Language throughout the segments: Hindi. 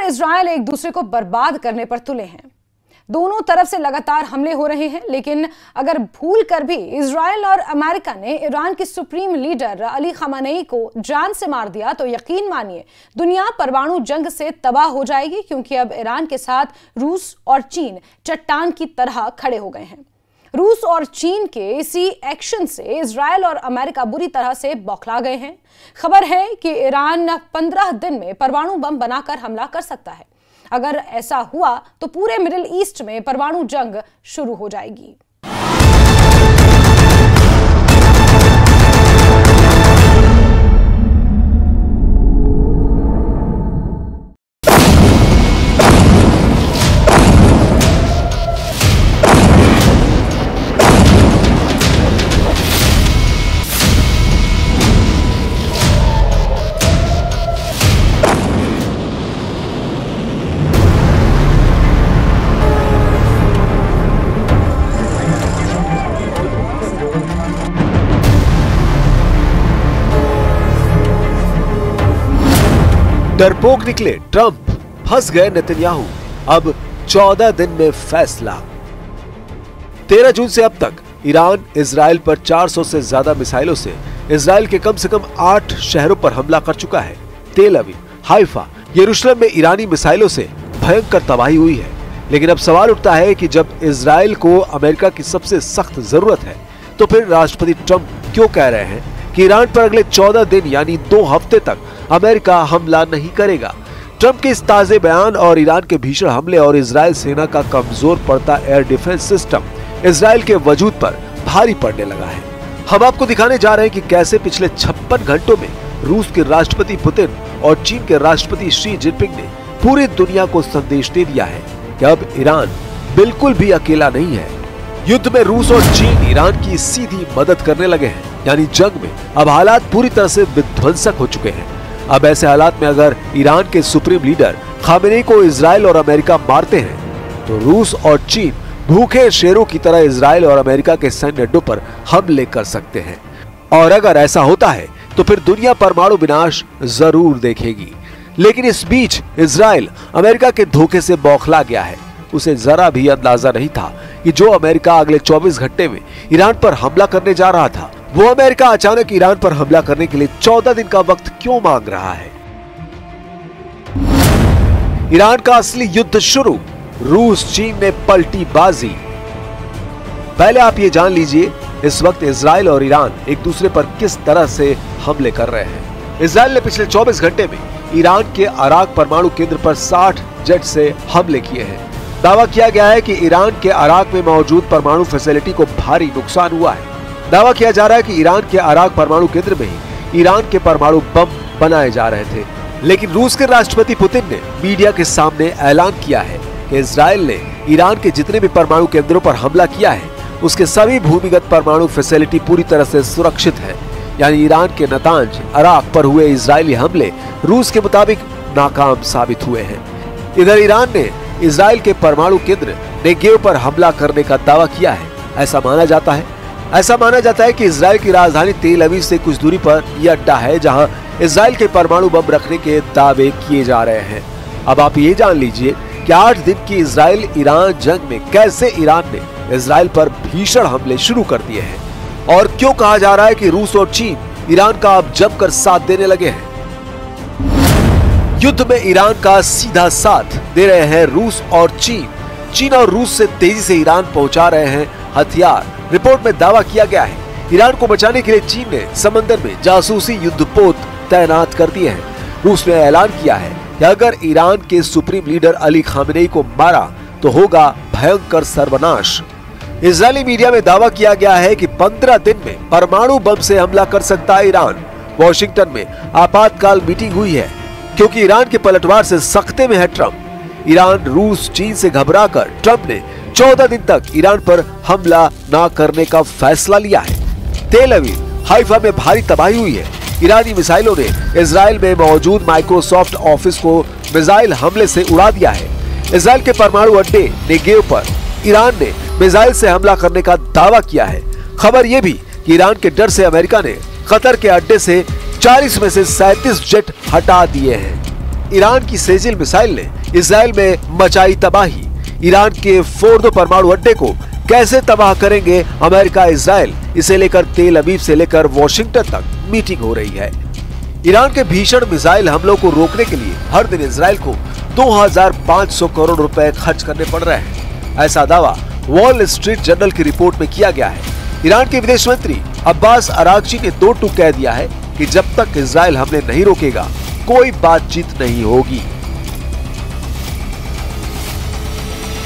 इजरायल एक दूसरे को बर्बाद करने पर तुले हैं। दोनों तरफ से लगातार हमले हो रहे हैं, लेकिन अगर भूल कर भी इजरायल और अमेरिका ने ईरान के सुप्रीम लीडर अली खamenei को जान से मार दिया तो यकीन मानिए दुनिया परमाणु जंग से तबाह हो जाएगी, क्योंकि अब ईरान के साथ रूस और चीन चट्टान की तरह खड़े हो गए हैं। रूस और चीन के इसी एक्शन से इजरायल और अमेरिका बुरी तरह से बौखला गए हैं। खबर है कि ईरान 15 दिन में परमाणु बम बनाकर हमला कर सकता है। अगर ऐसा हुआ तो पूरे मिडिल ईस्ट में परमाणु जंग शुरू हो जाएगी। डरपोक निकले ट्रंप, फंस गए नेतन्याहू, अब 14 दिन में फैसला। 13 जून से अब तक ईरान इजराइल पर 400 से ज्यादा मिसाइलों से इजराइल के कम से कम 8 शहरों पर हमला कर चुका है। तेल अवीव, हाइफा, यरूशलेम में ईरानी मिसाइलों से भयंकर तबाही हुई है। लेकिन अब सवाल उठता है कि जब इजराइल को अमेरिका की सबसे सख्त जरूरत है, तो फिर राष्ट्रपति ट्रंप क्यों कह रहे हैं कि ईरान पर अगले 14 दिन यानी 2 हफ्ते तक अमेरिका हमला नहीं करेगा। ट्रंप के इस ताजे बयान और ईरान के भीषण हमले और इजराइल सेना का कमजोर पड़ता एयर डिफेंस सिस्टम इजराइल के वजूद पर भारी पड़ने लगा है। हम आपको दिखाने जा रहे हैं कि कैसे पिछले 56 घंटों में रूस के राष्ट्रपति पुतिन और चीन के राष्ट्रपति शी जिनपिंग ने पूरी दुनिया को संदेश दे दिया है कि अब ईरान बिल्कुल भी अकेला नहीं है। युद्ध में रूस और चीन ईरान की सीधी मदद करने लगे हैं, यानी जंग में अब हालात पूरी तरह से विध्वंसक हो चुके हैं। अब ऐसे हालात में अगर ईरान के सुप्रीम लीडर खामेनेई को इजराइल और अमेरिका मारते हैं, तो रूस और चीन भूखे शेरों की तरह इजराइल और अमेरिका के सैन्य अड्डों पर हमले कर सकते हैं। और अगर ऐसा होता है तो फिर दुनिया परमाणु विनाश जरूर देखेगी। लेकिन इस बीच इजराइल अमेरिका के धोखे से बौखला गया है। उसे जरा भी अंदाजा नहीं था कि जो अमेरिका अगले 24 घंटे में ईरान पर हमला करने जा रहा था, वो अमेरिका अचानक ईरान पर हमला करने के लिए 14 दिन का वक्त क्यों मांग रहा है। ईरान का असली युद्ध शुरू, रूस चीन ने पलटी बाजी। पहले आप ये जान लीजिए इस वक्त इजराइल और ईरान एक दूसरे पर किस तरह से हमले कर रहे हैं। इजराइल ने पिछले 24 घंटे में ईरान के अराक परमाणु केंद्र पर 60 जेट से हमले किए हैं। दावा किया गया है कि ईरान के अराक में मौजूद परमाणु फैसिलिटी को भारी नुकसान हुआ है। दावा किया जा रहा है कि ईरान के अराक परमाणु केंद्र में ही ईरान के परमाणु बम बनाए जा रहे थे। लेकिन रूस के राष्ट्रपति पुतिन ने मीडिया के सामने ऐलान किया है कि इजराइल ने ईरान के जितने भी परमाणु केंद्रों पर हमला किया है, उसके सभी भूमिगत परमाणु फैसिलिटी पूरी तरह से सुरक्षित है। यानी ईरान के नतांज अराक पर हुए इजरायली हमले रूस के मुताबिक नाकाम साबित हुए हैं। इधर ईरान ने इजराइल के परमाणु केंद्र नेगेव पर हमला करने का दावा किया है। ऐसा माना जाता है कि इजराइल की राजधानी तेल अवीव से कुछ दूरी पर यह अड्डा है जहां इजराइल के परमाणु बम रखने के दावे किए जा रहे हैं। अब आप ये जान लीजिए कि 8 दिन की इजराइल ईरान जंग में कैसे ईरान ने इजराइल पर भीषण हमले शुरू कर दिए हैं और क्यों कहा जा रहा है कि रूस और चीन ईरान का अब जमकर साथ देने लगे हैं। युद्ध में ईरान का सीधा साथ दे रहे हैं रूस और चीन। चीन और रूस से तेजी से ईरान पहुंचा रहे हैं हथियार। रिपोर्ट में दावा किया गया है ईरान को बचाने के लिए चीन ने समंदर में जासूसी युद्धपोत तैनात कर दिए हैं। रूस ने ऐलान किया है कि अगर ईरान के सुप्रीम लीडर अली खामेनेई को मारा तो होगा भयंकर सर्वनाश। इजरायली मीडिया में दावा किया गया है कि 15 दिन में परमाणु बम से हमला कर सकता है ईरान। वॉशिंगटन में आपातकाल मीटिंग हुई है क्योंकि ईरान के पलटवार से सख्ते में है ट्रंप। ईरान, रूस, चीन से घबराकर ट्रंप ने 14 दिन तक ईरान पर हमला न करने का फैसला लिया है। तेल अवीव, हाइफा में भारी तबाही हुई है। ईरानी मिसाइलों ने इजराइल में मौजूद माइक्रोसॉफ्ट ऑफिस को मिसाइल हमले से उड़ा दिया है। इजराइल के परमाणु अड्डे नेगेव पर ईरान ने मिसाइल से हमला करने का दावा किया है। खबर यह भी कि ईरान के डर से अमेरिका ने कतर के अड्डे से 40 में से 37 जेट हटा दिए हैं। ईरान की सेजिल मिसाइल ने इजराइल में मचाई तबाही। ईरान के फोर्दो परमाणु अड्डे को कैसे तबाह करेंगे अमेरिका इजराइल, इसे लेकर तेल अवीव से लेकर वॉशिंगटन तक मीटिंग हो रही है। ईरान के भीषण मिसाइल हमलों को रोकने के लिए हर दिन इजराइल को 2500 करोड़ रुपए खर्च करने पड़ रहे हैं। ऐसा दावा वॉल स्ट्रीट जर्नल की रिपोर्ट में किया गया है। ईरान के विदेश मंत्री अब्बास अरागची ने दो टूक कह दिया है कि जब तक इजराइल हमले नहीं रोकेगा कोई बातचीत नहीं होगी।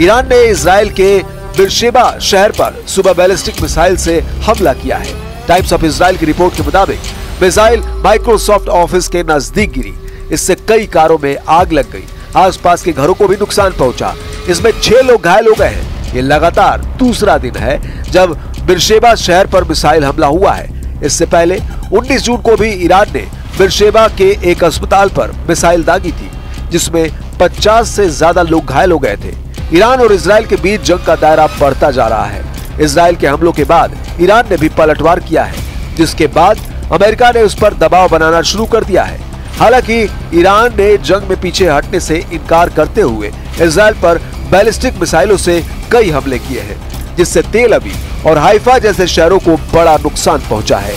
ईरान ने इजराइल के बिरशेबा शहर पर सुबह बैलिस्टिक मिसाइल से हमला किया है। टाइम्स ऑफ इजराइल की रिपोर्ट के मुताबिक मिसाइल माइक्रोसॉफ्ट ऑफिस के नजदीक गिरी। इससे कई कारों में आग लग गई। आसपास के घरों को भी नुकसान पहुंचा। इसमें 6 लोग घायल हो गए हैं। ये लगातार दूसरा दिन है जब बिरशेबा शहर पर मिसाइल हमला हुआ है। इससे पहले 19 जून को भी ईरान ने बिरशेबा के एक अस्पताल पर मिसाइल दागी थी, जिसमें 50 से ज्यादा लोग घायल हो गए थे। ईरान और इजराइल के बीच जंग का दायरा बढ़ता जा रहा है। इजराइल के हमलों के बाद ईरान ने भी पलटवार किया है, जिसके बाद अमेरिका ने उस पर दबाव बनाना शुरू कर दिया है। हालांकि ईरान ने जंग में पीछे हटने से इनकार करते हुए इजराइल पर बैलिस्टिक मिसाइलों से कई हमले किए हैं, जिससे तेल अवीव और हाइफा जैसे शहरों को बड़ा नुकसान पहुंचा है।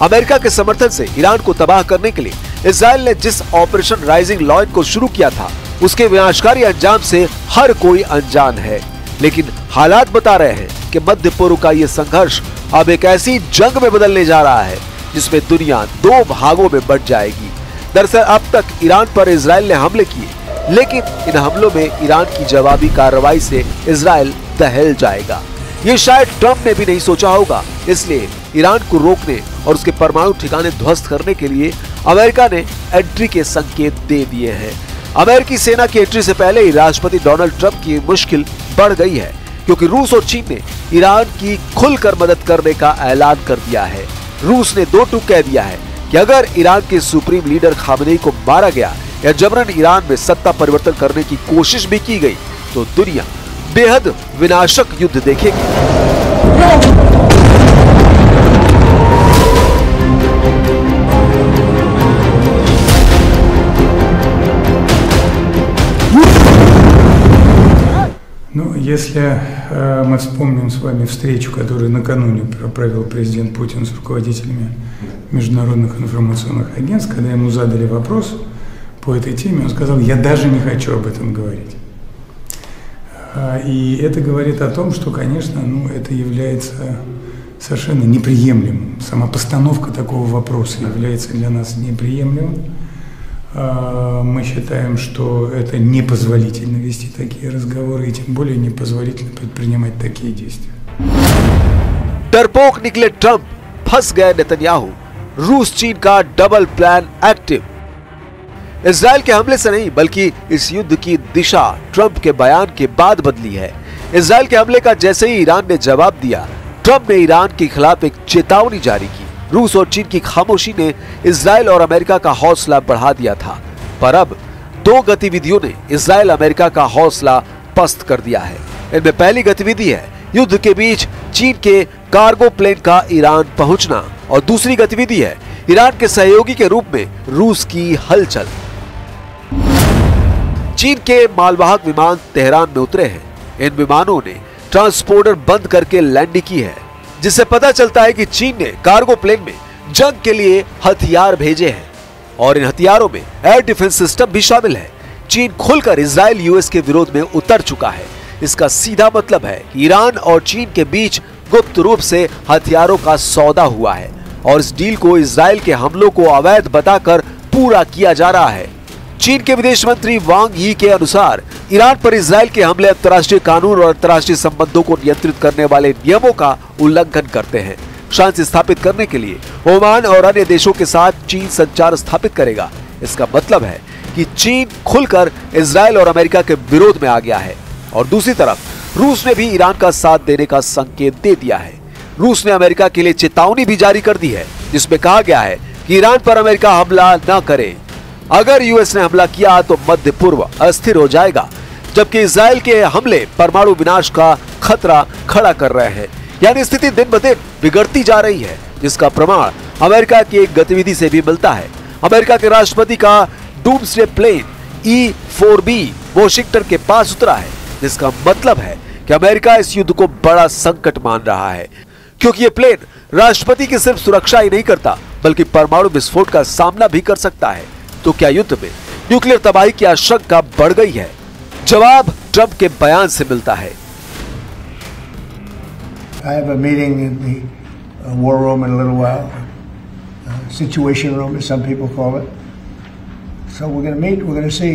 अमेरिका के समर्थन से ईरान को तबाह करने के लिए इजराइल ने जिस ऑपरेशन राइजिंग लॉयन को शुरू किया था, उसके विनाशकारी अंजाम से हर कोई अनजान है। लेकिन हालात बता रहे हैं कि मध्य पूर्व का ये संघर्ष अब एक ऐसी जंग में बदलने जा रहा है जिसमें दुनिया 2 भागों में बंट जाएगी। दरअसल अब तक ईरान पर इजराइल ने हमले किए, लेकिन इन हमलों में ईरान की जवाबी कार्रवाई से इजराइल दहल जाएगा। ये शायद ट्रंप ने भी नहीं सोचा होगा। इसलिए ईरान को रोकने और उसके परमाणु ठिकाने ध्वस्त करने के लिए अमेरिका ने एंट्री के संकेत दे दिए हैं। अमेरिकी सेना की एंट्री से पहले ही राष्ट्रपति डोनाल्ड ट्रंप की मुश्किल बढ़ गई है, क्योंकि रूस और चीन ने ईरान की खुलकर मदद करने का ऐलान कर दिया है। रूस ने 2 टूक कह दिया है कि अगर ईरान के सुप्रीम लीडर खामेनेई को मारा गया या जबरन ईरान में सत्ता परिवर्तन करने की कोशिश भी की गई तो दुनिया बेहद विनाशक युद्ध देखेगी। Ну, если мы вспомним с вами встречу, которую накануне провел президент Путин с руководителями международных информационных агентств, когда ему задали вопрос по этой теме, он сказал: «Я даже не хочу об этом говорить». И это говорит о том, что, конечно, это является совершенно неприемлемым. Сама постановка такого вопроса является для нас неприемлемым. Мы считаем, что это непозволительно вести такие разговоры, и тем более непозволительно предпринимать такие действия. डरपोक निकले ट्रंप, फंस गए नेतन्याहू। रूस चीन का डबल प्लान एक्टिव। इजराइल के हमले से नहीं, बल्कि इस युद्ध की दिशा ट्रंप के बयान के बाद बदली है। इजराइल के हमले का जैसे ही ईरान ने जवाब दिया, ट्रंप ने ईरान के खिलाफ एक चेतावनी जारी की। रूस और चीन की खामोशी ने इजराइल और अमेरिका का हौसला बढ़ा दिया था, पर अब दो गतिविधियों ने इजराइल अमेरिका का हौसला पस्त कर दिया है। इनमें पहली गतिविधि है युद्ध के बीच चीन के कार्गो प्लेन का ईरान पहुंचना और दूसरी गतिविधि है ईरान के सहयोगी के रूप में रूस की हलचल। चीन के मालवाहक विमान तेहरान में उतरे हैं। इन विमानों ने ट्रांसपोर्टर बंद करके लैंडिंग की है, जिससे पता चलता है कि चीन ने कार्गो प्लेन में जंग के लिए हथियार भेजे हैं और इन हथियारों में एयर डिफेंस सिस्टम भी शामिल है। चीन खुलकर इजराइल यूएस के विरोध में उतर चुका है। इसका सीधा मतलब है कि ईरान और चीन के बीच गुप्त रूप से हथियारों का सौदा हुआ है और इस डील को इजराइल के हमलों को अवैध बताकर पूरा किया जा रहा है। चीन के विदेश मंत्री वांग यी के अनुसार ईरान पर इजराइल के हमले अंतर्राष्ट्रीय कानून और अंतर्राष्ट्रीय संबंधों को नियंत्रित करने वाले नियमों का उल्लंघन करते हैं। शांति स्थापित करने के लिए ओमान और अन्य देशों के साथ चीन संचार स्थापित करेगा। इसका मतलब है कि चीन खुलकर इजराइल और अमेरिका के विरोध में आ गया है और दूसरी तरफ रूस ने भी ईरान का साथ देने का संकेत दे दिया है। रूस ने अमेरिका के लिए चेतावनी भी जारी कर दी है, जिसमें कहा गया है कि ईरान पर अमेरिका हमला न करे। अगर यूएस ने हमला किया तो मध्य पूर्व अस्थिर हो जाएगा, जबकि इजराइल के हमले परमाणु विनाश का खतरा खड़ा कर रहे हैं। यानी स्थिति दिन ब दिन बिगड़ती जा रही है, जिसका प्रमाण अमेरिका की एक गतिविधि से भी मिलता है। अमेरिका के राष्ट्रपति का डूम्सडे प्लेन E-4B वॉशिंगटन के पास उतरा है, जिसका मतलब है कि अमेरिका इस युद्ध को बड़ा संकट मान रहा है, क्योंकि ये प्लेन राष्ट्रपति की सिर्फ सुरक्षा ही नहीं करता बल्कि परमाणु विस्फोट का सामना भी कर सकता है। तो क्या युद्ध में न्यूक्लियर तबाही की आशंका बढ़ गई है? जवाब ट्रंप के बयान से मिलता है। I have a meeting in the war room in a little while, situation room as some people call it. So we're going to meet. We're going to see.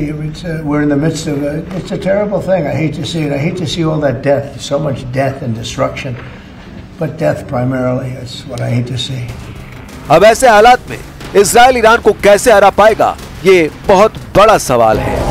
We're in the midst of it's a terrible thing. I hate to see it. I hate to see all that death, so much death and destruction. But death primarily is what I hate to see. अब ऐसे हालात में इजराइल ईरान को कैसे हरा पाएगा, ये बहुत बड़ा सवाल है।